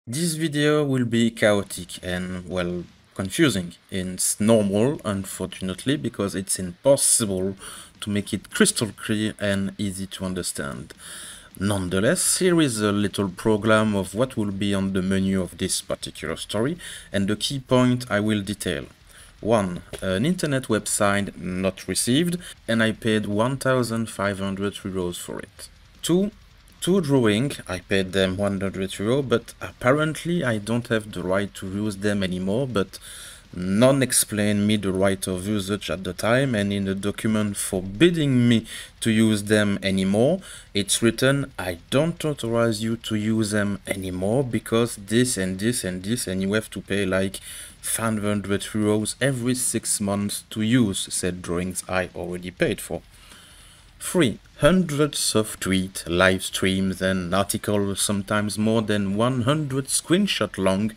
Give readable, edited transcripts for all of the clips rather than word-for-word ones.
This video will be chaotic and, well, confusing. It's normal, unfortunately, because it's impossible to make it crystal clear and easy to understand. Nonetheless, here is a little program of what will be on the menu of this particular story, and the key point I will detail. 1. An internet website not received, and I paid 1,500 euros for it. 2. Two drawing, I paid them 100 euro, but apparently I don't have the right to use them anymore, but none explained me the right of usage at the time, and in the document forbidding me to use them anymore, it's written, I don't authorize you to use them anymore because this and this and this, and you have to pay like 500 euros every 6 months to use said drawings I already paid for. 3. Hundreds of tweets, live streams and articles, sometimes more than 100 screenshots long,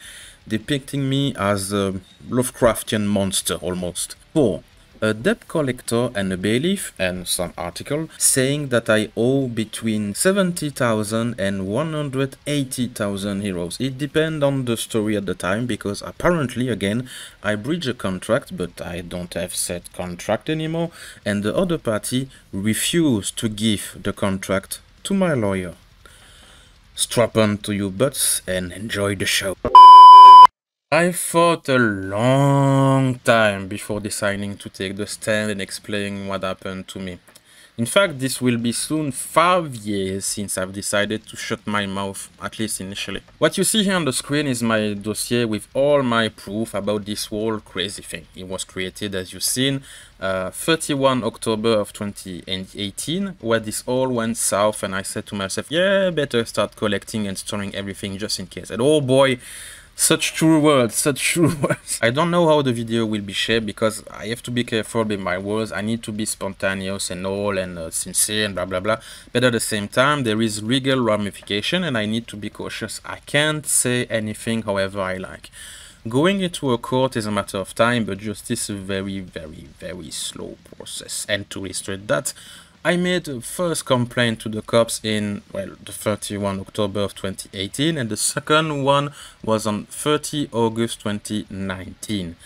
depicting me as a Lovecraftian monster almost. 4. A debt collector and a bailiff, and some article, saying that I owe between 70,000 and 180,000 euros. It depends on the story at the time, because apparently, again, I breached a contract, but I don't have said contract anymore, and the other party refused to give the contract to my lawyer. Strap on to your butts and enjoy the show. I thought a long time before deciding to take the stand and explain what happened to me. In fact, this will be soon 5 years since I've decided to shut my mouth, at least initially. What you see here on the screen is my dossier with all my proof about this whole crazy thing. It was created, as you've seen, 31 October of 2018, where this all went south, and I said to myself, yeah, better start collecting and storing everything just in case. And oh boy, such true words, such true words. I don't know how the video will be shared because I have to be careful with my words. I need to be spontaneous and all and sincere and blah blah blah. But at the same time, there is legal ramification and I need to be cautious. I can't say anything however I like. Going into a court is a matter of time, but justice is a very slow process. And to illustrate that, I made a first complaint to the cops in, well, the 31 October of 2018, and the second one was on 30 August 2019.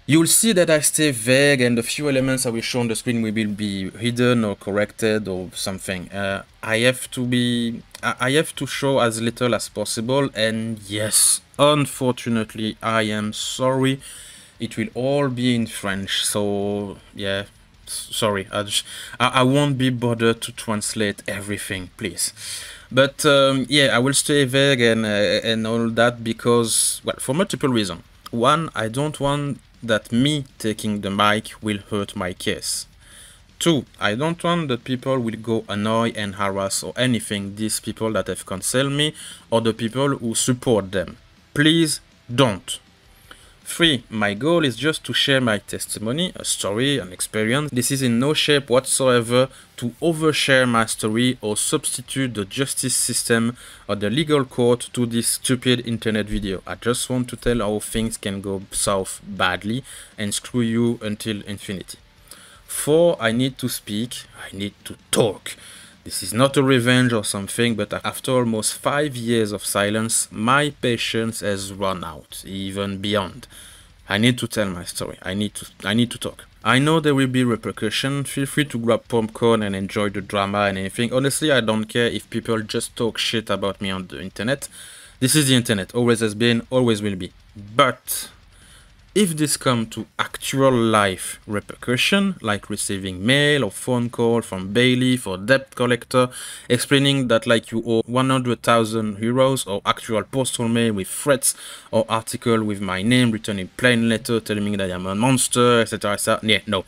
You'll see that I stay vague, and the few elements I will show on the screen will be hidden or corrected or something. I have to show as little as possible, and yes, unfortunately, I am sorry. It will all be in French, so yeah. Sorry, I won't be bothered to translate everything, please. But yeah, I will stay vague and all that because, well, for multiple reasons. One, I don't want that me taking the mic will hurt my case. 2, I don't want that people will go annoy and harass or anything these people that have canceled me or the people who support them. Please don't. 3, my goal is just to share my testimony, a story, an experience. This is in no shape whatsoever to overshare my story or substitute the justice system or the legal court to this stupid internet video. I just want to tell how things can go south badly and screw you until infinity. 4, I need to speak, I need to talk. This is not a revenge or something, but after almost 5 years of silence, my patience has run out, even beyond. I need to tell my story. I need to talk. I know there will be repercussion. Feel free to grab popcorn and enjoy the drama and anything. Honestly, I don't care if people just talk shit about me on the internet. This is the internet. Always has been, always will be. But if this comes to actual life repercussion, like receiving mail or phone call from bailiff or debt collector explaining that like you owe 100,000 euros, or actual postal mail with threats, or article with my name written in plain letter telling me that I'm a monster, etc. etc. Yeah, no.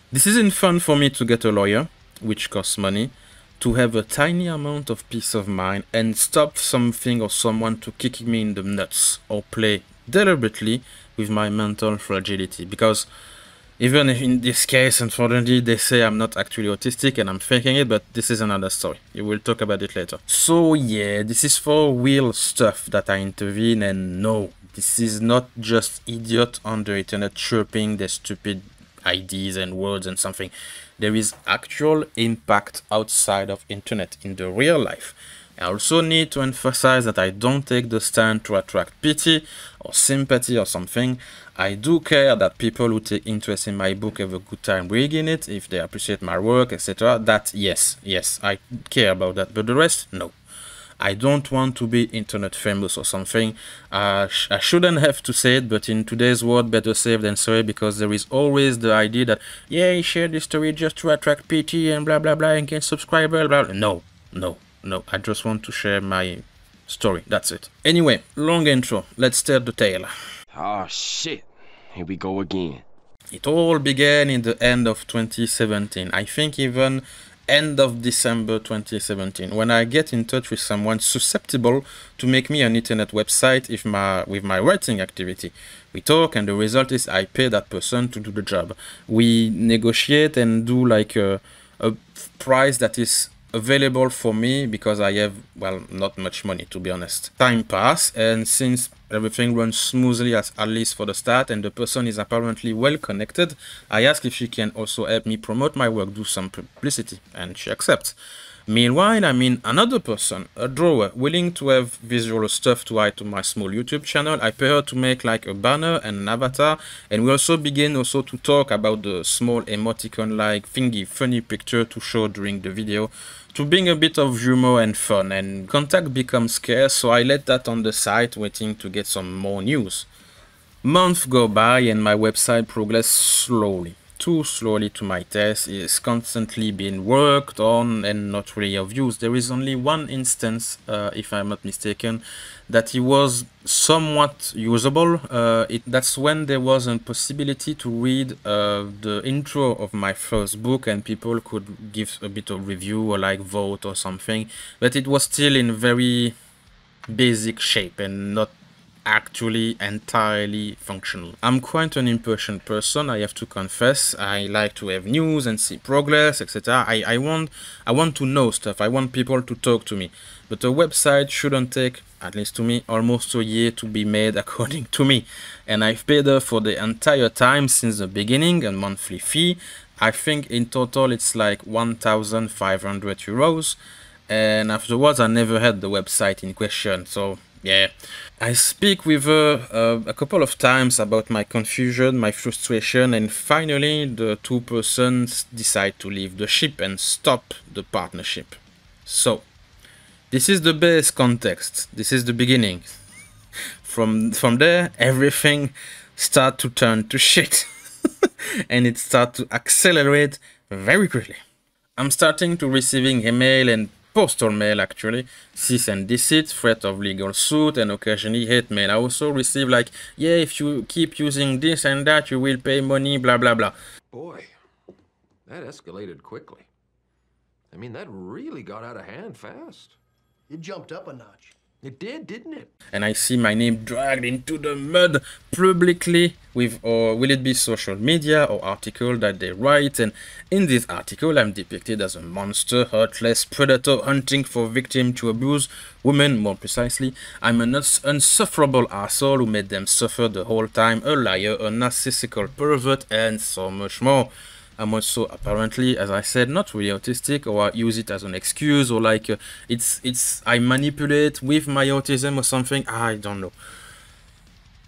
This isn't fun for me to get a lawyer, which costs money, to have a tiny amount of peace of mind and stop something or someone to kick me in the nuts or play deliberately with my mental fragility, because even in this case, unfortunately, they say I'm not actually autistic and I'm faking it, but this is another story. We will talk about it later. So yeah, this is for real stuff that I intervene, and no, this is not just idiot on the internet chirping their stupid ideas and words and something. There is actual impact outside of internet in the real life. I also need to emphasize that I don't take the stand to attract pity or sympathy or something. I do care that people who take interest in my book have a good time reading it, if they appreciate my work, etc. That, yes, I care about that, but the rest, no. I don't want to be internet famous or something. I shouldn't have to say it, but in today's world, better safe than sorry, because there is always the idea that, yeah, he shared this story just to attract pity and blah blah blah and get subscribers, blah, blah. No. I just want to share my story. That's it. Anyway, long intro. Let's start the tale. Oh shit. Here we go again. It all began in the end of 2017. I think even end of December 2017, when I get in touch with someone susceptible to make me an internet website with my writing activity. We talk, and the result is I pay that person to do the job. We negotiate and do like a price that is available for me, because I have, well, not much money, to be honest. Time pass, and since everything runs smoothly, at least for the start, and the person is apparently well connected, I ask if she can also help me promote my work, do some publicity, and she accepts. Meanwhile, I mean another person, a drawer, willing to have visual stuff to add to my small YouTube channel. I pay her to make like a banner and an avatar, and we also begin to talk about the small emoticon like thingy, funny picture to show during the video, to bring a bit of humor and fun, and contact becomes scarce, so I let that on the side, waiting to get some more news. Months go by and my website progresses slowly. Too slowly to my taste. It's constantly being worked on and not really of use. There is only one instance, if I'm not mistaken, that it was somewhat usable. That's when there was a possibility to read the intro of my first book, and people could give a bit of review or like vote or something, but it was still in very basic shape and not actually entirely functional. I'm quite an impatient person, I have to confess. I like to have news and see progress, etc. I want to know stuff. I want people to talk to me. But a website shouldn't take, at least to me, almost a year to be made, according to me. And I've paid her for the entire time since the beginning, a monthly fee. I think in total it's like 1,500 euros. And afterwards I never had the website in question, so yeah. I speak with her a couple of times about my confusion, my frustration, and finally the two persons decide to leave the ship and stop the partnership. So, this is the base context, this is the beginning. From there, everything starts to turn to shit. And it starts to accelerate very quickly. I'm starting to receiving email and postal mail, actually, cease and desist, threat of legal suit, and occasionally hate mail. I also receive like, yeah, if you keep using this and that, you will pay money, blah blah blah. Boy, that escalated quickly. I mean, that really got out of hand fast. It jumped up a notch. It did, didn't it? And I see my name dragged into the mud publicly with, or will it be social media or article that they write, and in this article I'm depicted as a monster, heartless predator hunting for victim to abuse women, more precisely. I'm an insufferable asshole who made them suffer the whole time, a liar, a narcissical pervert, and so much more. I'm also apparently, as I said, not really autistic, or I use it as an excuse, or like I manipulate with my autism or something. I don't know.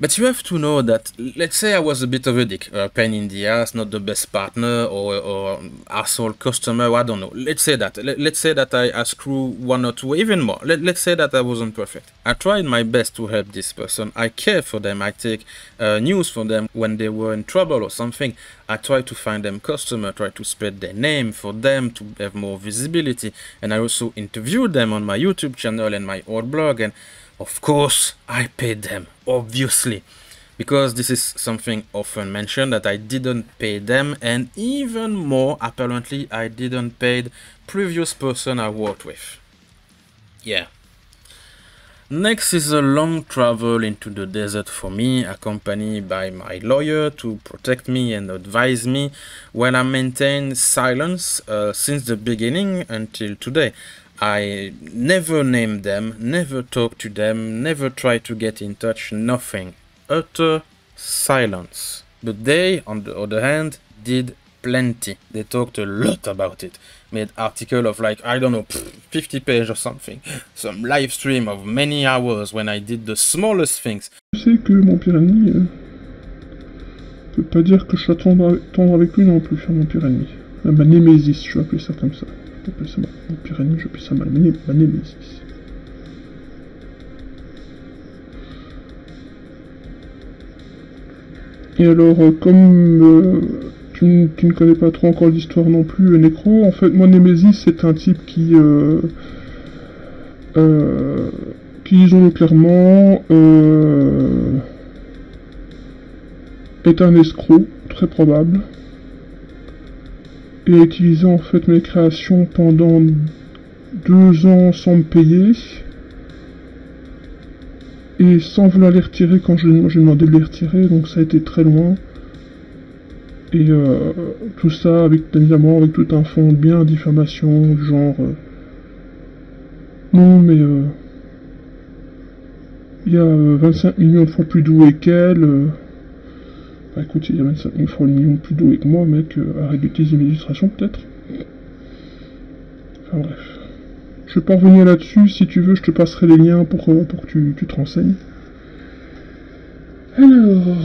But you have to know that, let's say I was a bit of a dick, a pain in the ass, not the best partner, or asshole customer, I don't know. Let's say that. Let's say that I screw one or two, even more. Let's say that I wasn't perfect. I tried my best to help this person. I care for them. I take news for them when they were in trouble or something. I try to find them customer, try to spread their name for them to have more visibility. And I also interviewed them on my YouTube channel and my old blog, and of course, I paid them, obviously, because this is something often mentioned, that I didn't pay them, and even more, apparently, I didn't pay the previous person I worked with. Yeah. Next is a long travel into the desert for me, accompanied by my lawyer to protect me and advise me, while I maintain silence since the beginning until today. I never named them, never talked to them, never tried to get in touch, nothing. Utter silence. But they, on the other hand, did plenty. They talked a lot about it. made article of like, I don't know, 50 pages or something. Some live stream of many hours when I did the smallest things. Je sais que mon pire ennemi peut pas dire que je sois tendre avec lui non plus, mon pire ennemi. Ma némésis, je vais appeler ça comme ça. Je vais appeler ça mon pire ennemi, je vais appeler ça ma némésis. Et alors, comme tu ne connais pas trop encore l'histoire non plus, Necro, en fait, moi, Némésis, c'est un type qui, disons-le clairement, est un escroc, très probable, et a utilisé en fait mes créations pendant 2 ans sans me payer, et sans vouloir les retirer quand j'ai demandé de les retirer, donc ça a été très loin. Et tout ça évidemment avec tout un fond bien diffamation, du genre non mais il y a 25 millions de fois plus doué qu'elle. Bah écoute, il y a 25 millions plus doué que moi, mec, arrête d'utiliser mes illustrations peut-être. Enfin bref. Je vais pas revenir là-dessus, si tu veux je te passerai les liens pour que tu te renseignes. Alors...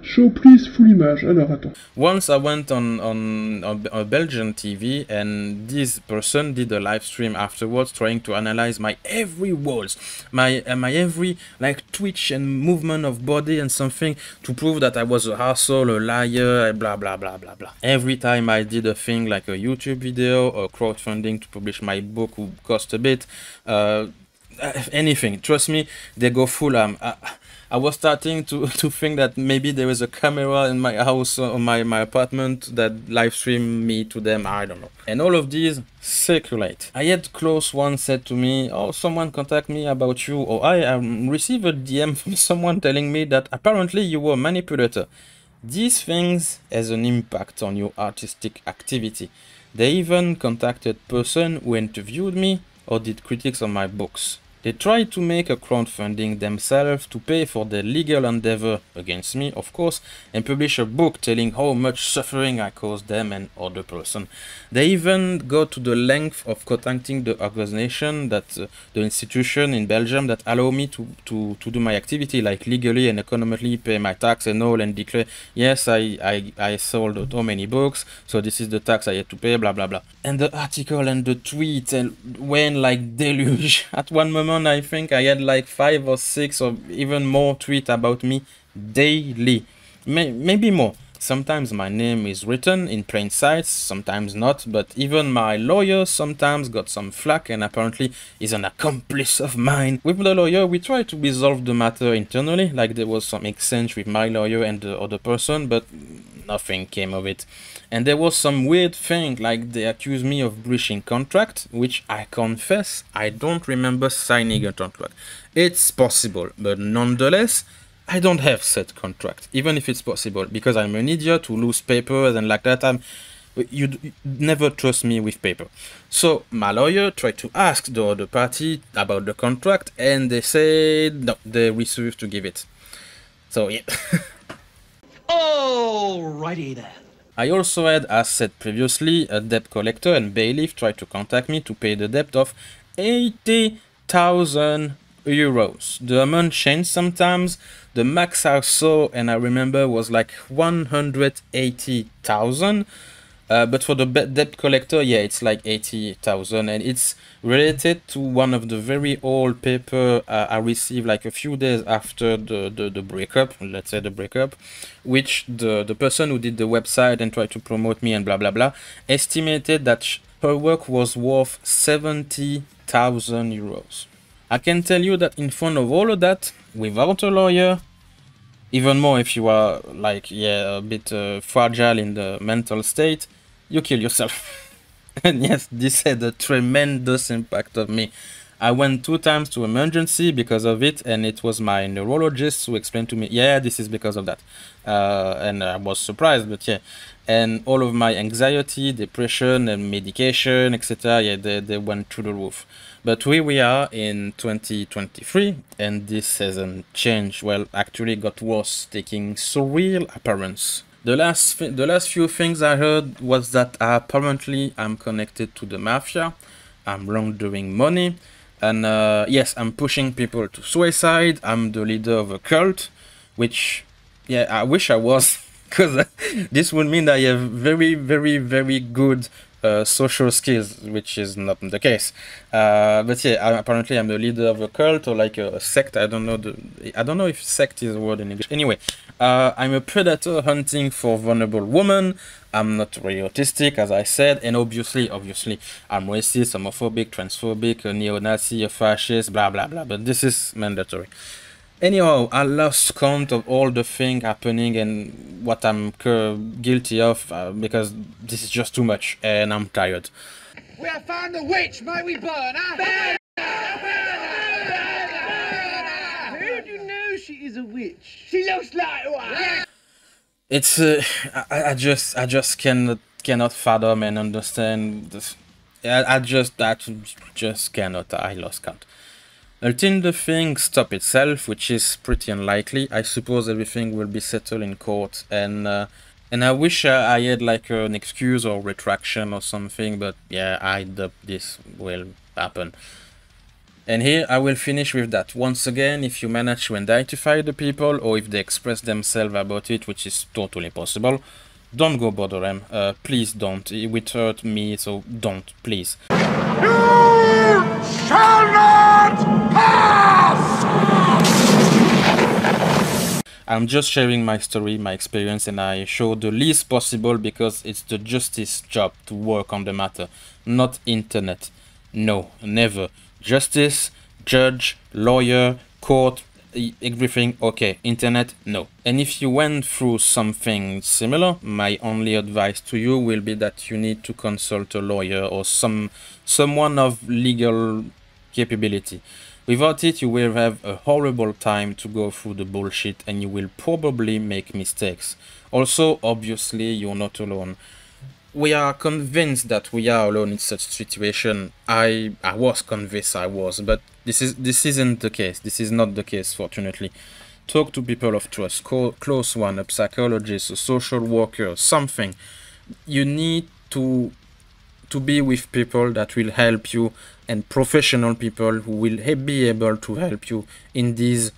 show please full image. Alors attends. Once I went on a Belgian TV and this person did a live stream afterwards trying to analyze my every words, my every like twitch and movement of body and something to prove that I was a asshole, a liar, blah blah blah blah blah. Every time I did a thing like a YouTube video or crowdfunding to publish my book would cost a bit, anything, trust me, they go full I was starting to think that maybe there is a camera in my house or my apartment that live stream me to them, I don't know. And all of these circulate. I had close one said to me, oh, someone contact me about you, or I received a DM from someone telling me that apparently you were a manipulator. These things has an impact on your artistic activity. They even contacted person who interviewed me or did critics on my books. They tried to make a crowdfunding themselves to pay for their legal endeavor against me, of course, and publish a book telling how much suffering I caused them and other person. They even go to the length of contacting the organization, that the institution in Belgium that allow me to do my activity, like legally and economically pay my tax and all, and declare, yes, I sold so many books, so this is the tax I had to pay, blah blah blah. And the article and the tweet and went like deluge. At one moment I think I had like 5 or 6 or even more tweets about me daily, maybe more. Sometimes my name is written in plain sight, sometimes not, but even my lawyer sometimes got some flack and apparently is an accomplice of mine. With the lawyer we tried to resolve the matter internally, like there was some exchange with my lawyer and the other person, but nothing came of it. And there was some weird thing, like they accused me of breaching contract, which I confess I don't remember signing a contract. It's possible, but nonetheless I don't have said contract, even if it's possible, because I'm an idiot who lose papers and like that. You never trust me with paper. So my lawyer tried to ask the other party about the contract and they said no, they refused to give it. So yeah. Alrighty then. I also had, as said previously, a debt collector and bailiff tried to contact me to pay the debt of 80,000 euros. The amount changed sometimes. The max I saw, and I remember, was like 180,000. But for the debt collector, yeah, it's like 80,000, and it's related to one of the very old paper I received like a few days after the breakup, let's say the breakup, which the person who did the website and tried to promote me and blah blah blah estimated that her work was worth 70,000 euros. I can tell you that in front of all of that, without a lawyer, even more if you are like, yeah, a bit fragile in the mental state, you kill yourself. And yes, this had a tremendous impact on me. I went 2 times to emergency because of it, and it was my neurologist who explained to me, yeah, this is because of that. And I was surprised, but yeah. And all of my anxiety, depression, and medication, etc., yeah, they went through the roof. But here we are in 2023, and this hasn't changed. Well, actually got worse, taking surreal appearance. The last few things I heard was that apparently I'm connected to the mafia, I'm laundering money, and yes, I'm pushing people to suicide. I'm the leader of a cult, which, yeah, I wish I was, because this would mean I have very, very, very good social skills, which is not the case. But yeah, apparently I'm the leader of a cult or like a sect. I don't know if sect is a word in English. Anyway, I'm a predator hunting for vulnerable women. I'm not very autistic, as I said, and obviously, I'm racist, homophobic, transphobic, a neo-Nazi, a fascist, blah blah blah. But this is mandatory. Anyhow, I lost count of all the things happening and what I'm guilty of because this is just too much and I'm tired. We have found the witch, may we burn her? Who do you know she is a witch? She looks like one. It's I just cannot fathom and understand this. I just cannot. I lost count. Until the thing stops itself, which is pretty unlikely, I suppose everything will be settled in court, and I wish I had like an excuse or retraction or something, but yeah, I doubt this will happen. And here I will finish with that. Once again, if you manage to identify the people, or if they express themselves about it, which is totally possible, don't go bother them. Please don't. It would hurt me, so don't, please. You shall not pass! I'm just sharing my story, my experience, and I show the least possible because it's the justice job to work on the matter, not internet. No, never. Justice, judge, lawyer, court, everything okay. Internet, no. And if you went through something similar, my only advice to you will be that you need to consult a lawyer or someone of legal capability. Without it, you will have a horrible time to go through the bullshit and you will probably make mistakes. Also, obviously, you're not alone. We are convinced that we are alone in such situation. I was convinced I was, but this isn't the case. This is not the case, fortunately. Talk to people of trust, close one, a psychologist, a social worker, something. You need to be with people that will help you, and professional people who will be able to help you in these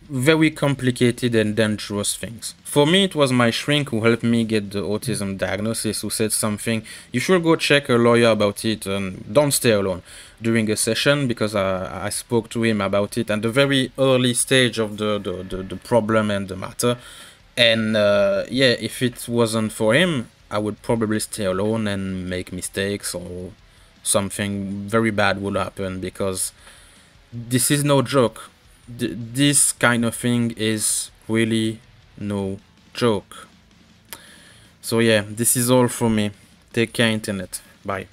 very complicated and dangerous things. For me, it was my shrink who helped me get the autism diagnosis, who said something, you should go check a lawyer about it and don't stay alone, during a session, because I spoke to him about it at the very early stage of the problem and the matter. And yeah, if it wasn't for him, I would probably stay alone and make mistakes, or something very bad would happen, because this is no joke. This kind of thing is really no joke. So yeah, this is all from me. Take care, internet. Bye.